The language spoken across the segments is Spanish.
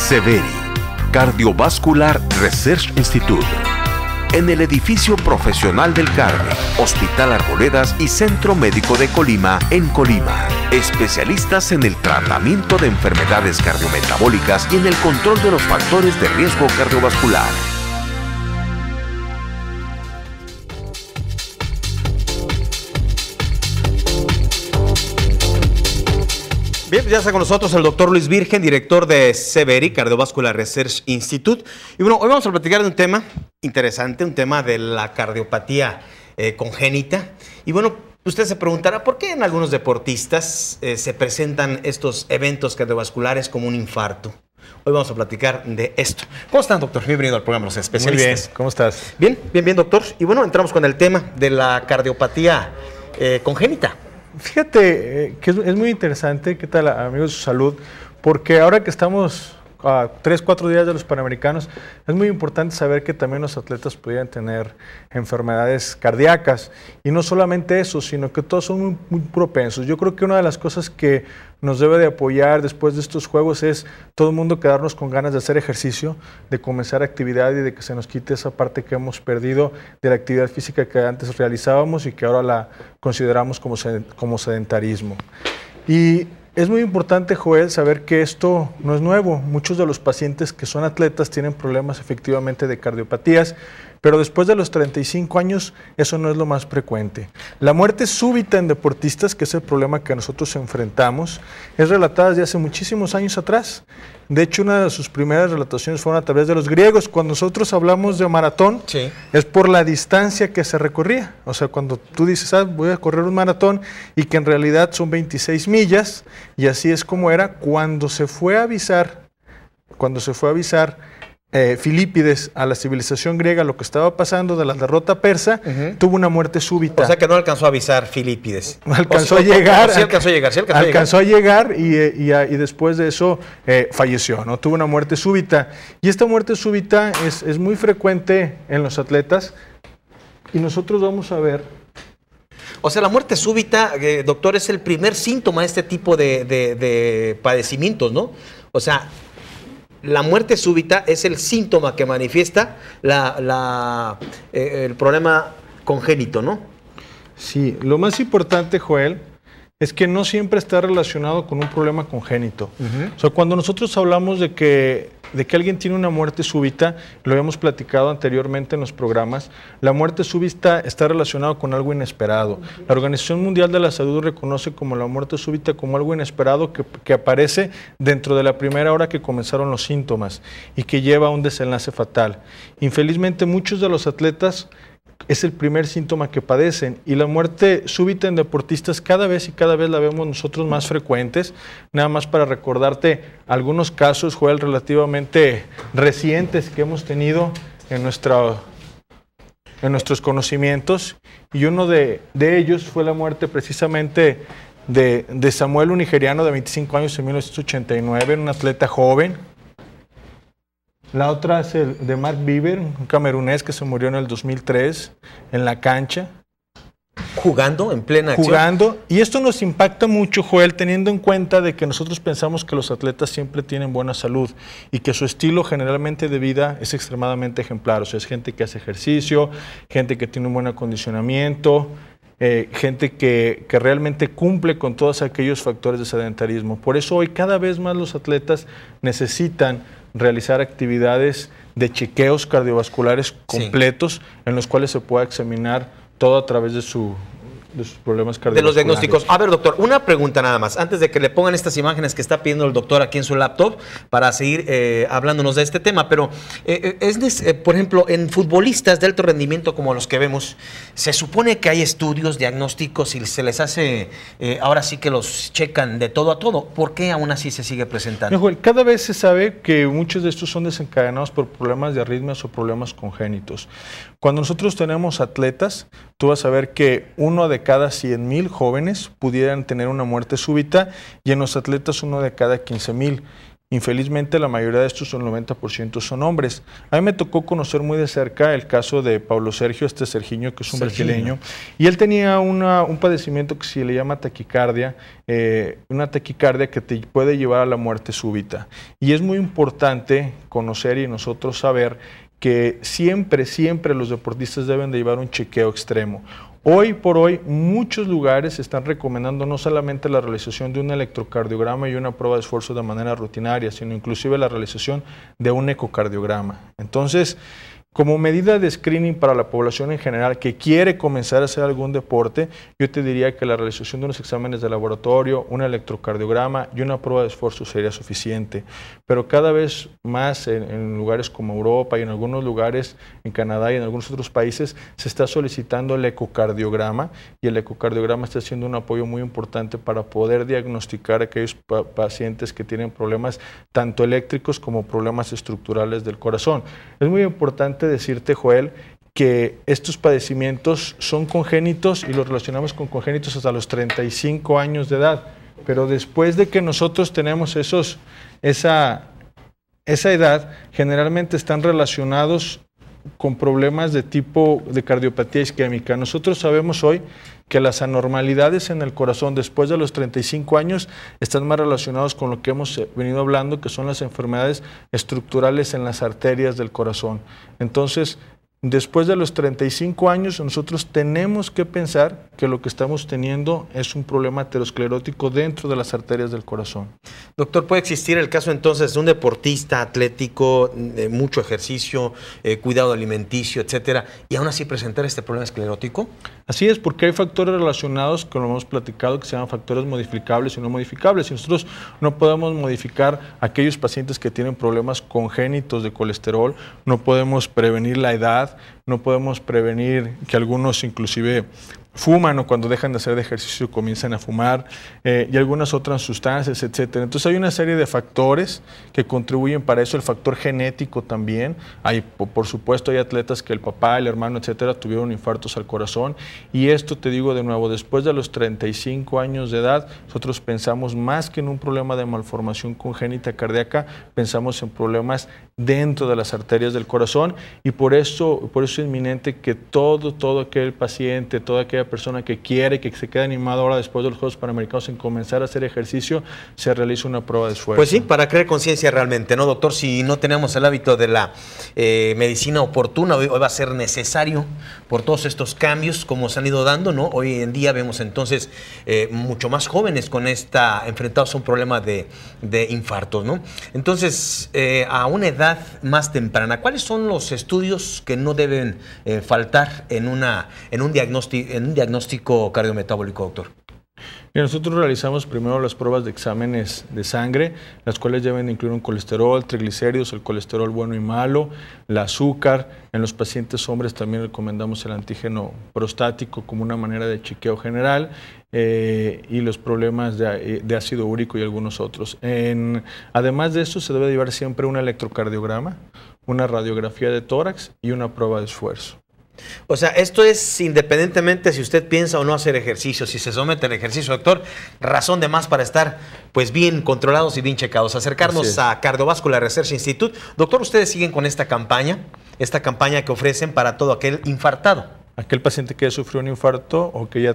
CEVERI, Cardiovascular Research Institute. En el edificio profesional del Carmen, Hospital Arboledas y Centro Médico de Colima, en Colima. Especialistas en el tratamiento de enfermedades cardiometabólicas y en el control de los factores de riesgo cardiovascular. Bien, ya está con nosotros el doctor Luis Virgen, director de CEVERI, Cardiovascular Research Institute. Y bueno, hoy vamos a platicar de un tema interesante, un tema de la cardiopatía congénita. Y bueno, usted se preguntará, ¿por qué en algunos deportistas se presentan estos eventos cardiovasculares como un infarto? Hoy vamos a platicar de esto. ¿Cómo están, doctor? Bienvenido al programa Los Especialistas. Muy bien, ¿cómo estás? Bien, doctor. Y bueno, entramos con el tema de la cardiopatía congénita. Fíjate que es muy interesante, ¿qué tal, amigos de su salud? Porque ahora que estamos a 3-4 días de los Panamericanos, es muy importante saber que también los atletas pudieran tener enfermedades cardíacas. Y no solamente eso, sino que todos son muy propensos. Yo creo que una de las cosas que nos debe de apoyar después de estos juegos es todo el mundo quedarnos con ganas de hacer ejercicio, de comenzar actividad y de que se nos quite esa parte que hemos perdido de la actividad física que antes realizábamos y que ahora la consideramos como sedentarismo. Y es muy importante, Joel, saber que esto no es nuevo. Muchos de los pacientes que son atletas tienen problemas efectivamente de cardiopatías, pero después de los 35 años eso no es lo más frecuente. La muerte súbita en deportistas, que es el problema que nosotros enfrentamos, es relatada desde hace muchísimos años atrás. De hecho, una de sus primeras relataciones fueron a través de los griegos. Cuando nosotros hablamos de maratón, sí, es por la distancia que se recorría. O sea, cuando tú dices, voy a correr un maratón, y que en realidad son 26 millas, y así es como era cuando se fue a avisar Filípides a la civilización griega lo que estaba pasando de la derrota persa, tuvo una muerte súbita. O sea que no alcanzó a avisar Filípides. Alcanzó a llegar y después de eso falleció, ¿no? Tuvo una muerte súbita. Y esta muerte súbita es muy frecuente en los atletas y nosotros vamos a ver. O sea, la muerte súbita, doctor, es el primer síntoma de este tipo de padecimientos, ¿no? O sea, la muerte súbita es el síntoma que manifiesta el problema congénito, ¿no? Sí, lo más importante, Joel, es que no siempre está relacionado con un problema congénito. O sea, cuando nosotros hablamos de que alguien tiene una muerte súbita, lo habíamos platicado anteriormente en los programas, la muerte súbita está relacionada con algo inesperado. La Organización Mundial de la Salud reconoce como la muerte súbita como algo inesperado que aparece dentro de la primera hora que comenzaron los síntomas y que lleva a un desenlace fatal. Infelizmente, muchos de los atletas es el primer síntoma que padecen, y la muerte súbita en deportistas cada vez la vemos nosotros más frecuentes. Nada más para recordarte algunos casos, Joel, relativamente recientes que hemos tenido en nuestros conocimientos, y uno de ellos fue la muerte precisamente de Samuel, un nigeriano de 25 años en 1989, un atleta joven. La otra es el de Mark Bieber, un camerunés que se murió en el 2003 en la cancha. Jugando en plena acción. Jugando. Y esto nos impacta mucho, Joel, teniendo en cuenta de que nosotros pensamos que los atletas siempre tienen buena salud y que su estilo generalmente de vida es extremadamente ejemplar. O sea, es gente que hace ejercicio, gente que tiene un buen acondicionamiento, gente que realmente cumple con todos aquellos factores de sedentarismo. Por eso hoy cada vez más los atletas necesitan realizar actividades de chequeos cardiovasculares completos, en los cuales se pueda examinar todo a través de sus problemas cardiovasculares. De los diagnósticos. A ver, doctor, una pregunta nada más, antes de que le pongan estas imágenes que está pidiendo el doctor aquí en su laptop, para seguir hablándonos de este tema, pero por ejemplo, en futbolistas de alto rendimiento como los que vemos, se supone que hay estudios diagnósticos y se les hace, ahora sí que los checan de todo a todo. ¿Por qué aún así se sigue presentando? Joel, cada vez se sabe que muchos de estos son desencadenados por problemas de arritmias o problemas congénitos. Cuando nosotros tenemos atletas, tú vas a ver que 1 de cada 100,000 jóvenes pudieran tener una muerte súbita, y en los atletas 1 de cada 15,000. Infelizmente la mayoría de estos, el 90% son hombres. A mí me tocó conocer muy de cerca el caso de Paulo Sergio, Sergiño, que es un brasileño, y él tenía un padecimiento que se le llama taquicardia, una taquicardia que te puede llevar a la muerte súbita. Y es muy importante conocer y nosotros saber que siempre los deportistas deben de llevar un chequeo extremo. Hoy por hoy, muchos lugares están recomendando no solamente la realización de un electrocardiograma y una prueba de esfuerzo de manera rutinaria, sino inclusive la realización de un ecocardiograma. Entonces, como medida de screening para la población en general que quiere comenzar a hacer algún deporte, yo te diría que la realización de unos exámenes de laboratorio, un electrocardiograma y una prueba de esfuerzo sería suficiente. Pero cada vez más en lugares como Europa y en algunos lugares en Canadá y en algunos otros países se está solicitando el ecocardiograma, y el ecocardiograma está siendo un apoyo muy importante para poder diagnosticar a aquellos pacientes que tienen problemas tanto eléctricos como problemas estructurales del corazón. Es muy importante decirte, Joel, que estos padecimientos son congénitos y los relacionamos con congénitos hasta los 35 años de edad, pero después de que nosotros tenemos esa edad, generalmente están relacionados con problemas de tipo de cardiopatía isquémica. Nosotros sabemos hoy que las anormalidades en el corazón después de los 35 años están más relacionados con lo que hemos venido hablando, que son las enfermedades estructurales en las arterias del corazón. Entonces, después de los 35 años, nosotros tenemos que pensar que lo que estamos teniendo es un problema aterosclerótico dentro de las arterias del corazón. Doctor, ¿puede existir el caso entonces de un deportista atlético, de mucho ejercicio, cuidado alimenticio, etcétera, y aún así presentar este problema esclerótico? Así es, porque hay factores relacionados, que lo hemos platicado, que se llaman factores modificables y no modificables. Y nosotros no podemos modificar a aquellos pacientes que tienen problemas congénitos de colesterol, no podemos prevenir la edad, no podemos prevenir que algunos inclusive fuman, o cuando dejan de hacer ejercicio comienzan a fumar, y algunas otras sustancias, etcétera. Entonces hay una serie de factores que contribuyen para eso, el factor genético también. Hay, por supuesto, hay atletas que el papá, el hermano, etcétera, tuvieron infartos al corazón, y esto, te digo de nuevo, después de los 35 años de edad, nosotros pensamos más que en un problema de malformación congénita cardíaca, pensamos en problemas dentro de las arterias del corazón, y por eso es inminente que todo aquel paciente, toda aquella persona que quiere, que se quede animado ahora después de los Juegos Panamericanos en comenzar a hacer ejercicio, se realice una prueba de esfuerzo. Pues sí, para crear conciencia realmente, ¿no, doctor? Si no tenemos el hábito de la medicina oportuna, hoy va a ser necesario por todos estos cambios como se han ido dando, ¿no? Hoy en día vemos entonces mucho más jóvenes con enfrentados a un problema de infartos, ¿no? Entonces, a una edad más temprana, ¿cuáles son los estudios que no deben faltar en un diagnóstico cardiometabólico, doctor? Y nosotros realizamos primero las pruebas de exámenes de sangre, las cuales deben incluir un colesterol, triglicéridos, el colesterol bueno y malo, el azúcar. En los pacientes hombres también recomendamos el antígeno prostático como una manera de chequeo general, y los problemas de ácido úrico y algunos otros. Además de eso, se debe llevar siempre un electrocardiograma, una radiografía de tórax y una prueba de esfuerzo. O sea, esto es independientemente si usted piensa o no hacer ejercicio, si se somete al ejercicio, doctor, razón de más para estar pues bien controlados y bien checados. Acercarnos a Cardiovascular Research Institute. Doctor, ustedes siguen con esta campaña que ofrecen para todo aquel infartado. Aquel paciente que ya sufrió un infarto o que ya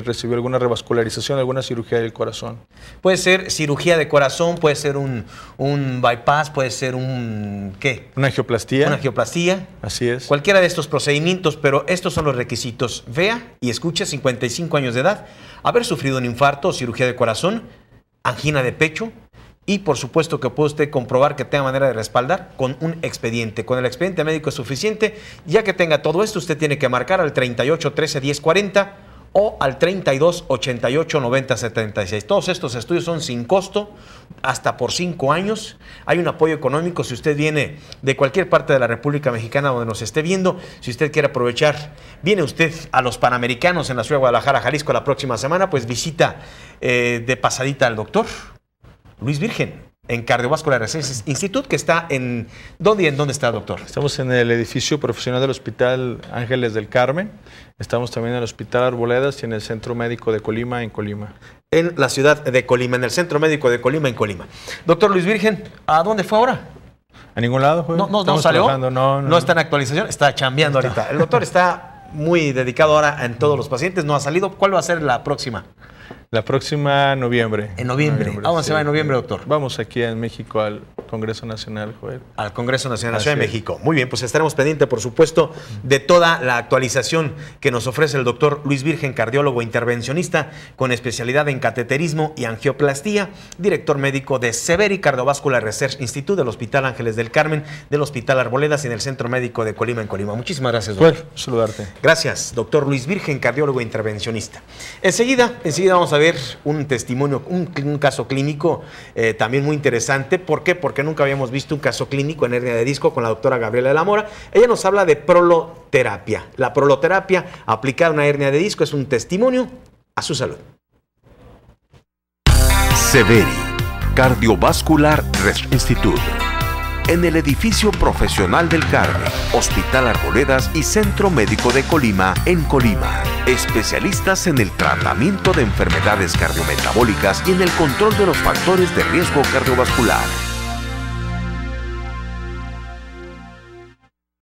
recibió alguna revascularización, alguna cirugía del corazón. Puede ser cirugía de corazón, puede ser un bypass, puede ser ¿qué? Una angioplastía. Una angioplastía. Así es. Cualquiera de estos procedimientos, pero estos son los requisitos. Vea y escuche, 55 años de edad, haber sufrido un infarto o cirugía de corazón, angina de pecho, y por supuesto que puede usted comprobar que tenga manera de respaldar con un expediente. Con el expediente médico es suficiente. Ya que tenga todo esto, usted tiene que marcar al 38 13 10 40 o al 32 88 90 76. Todos estos estudios son sin costo, hasta por 5 años. Hay un apoyo económico si usted viene de cualquier parte de la República Mexicana donde nos esté viendo. Si usted quiere aprovechar, viene usted a los Panamericanos en la ciudad de Guadalajara, Jalisco, la próxima semana, pues visita de pasadita al doctor Luis Virgen. en Cardiovascular Research Institute, que está en... ¿Dónde y en dónde está, doctor? Estamos en el edificio profesional del Hospital Ángeles del Carmen. Estamos también en el Hospital Arboledas y en el Centro Médico de Colima, en Colima. En la ciudad de Colima, en el Centro Médico de Colima, en Colima. Doctor Luis Virgen, ¿a dónde fue ahora? ¿A ningún lado, Juan? No salió. No está en actualización, está chambeando ahorita. El doctor está muy dedicado ahora en todos los pacientes, no ha salido. ¿Cuál va a ser la próxima? La próxima noviembre. En noviembre. ¿A dónde se va en noviembre, doctor? Vamos aquí en México al Congreso Nacional, Joel. Al Congreso Nacional de la Ciudad de México. Muy bien, pues estaremos pendientes, por supuesto, de toda la actualización que nos ofrece el doctor Luis Virgen, cardiólogo intervencionista con especialidad en cateterismo y angioplastía, director médico de Severi Cardiovascular Research Institute del Hospital Ángeles del Carmen, del Hospital Arboledas y en el Centro Médico de Colima, en Colima. Muchísimas gracias, doctor. Bueno, saludarte. Gracias, doctor Luis Virgen, cardiólogo intervencionista. Enseguida vamos a ver un testimonio, un caso clínico también muy interesante. ¿Por qué? Porque nunca habíamos visto un caso clínico en hernia de disco con la doctora Gabriela de la Mora. Ella nos habla de proloterapia. La proloterapia aplicada a una hernia de disco es un testimonio a su salud. Severi Cardiovascular Research Institute. En el edificio profesional del Carmen, Hospital Arboledas y Centro Médico de Colima, en Colima. Especialistas en el tratamiento de enfermedades cardiometabólicas y en el control de los factores de riesgo cardiovascular.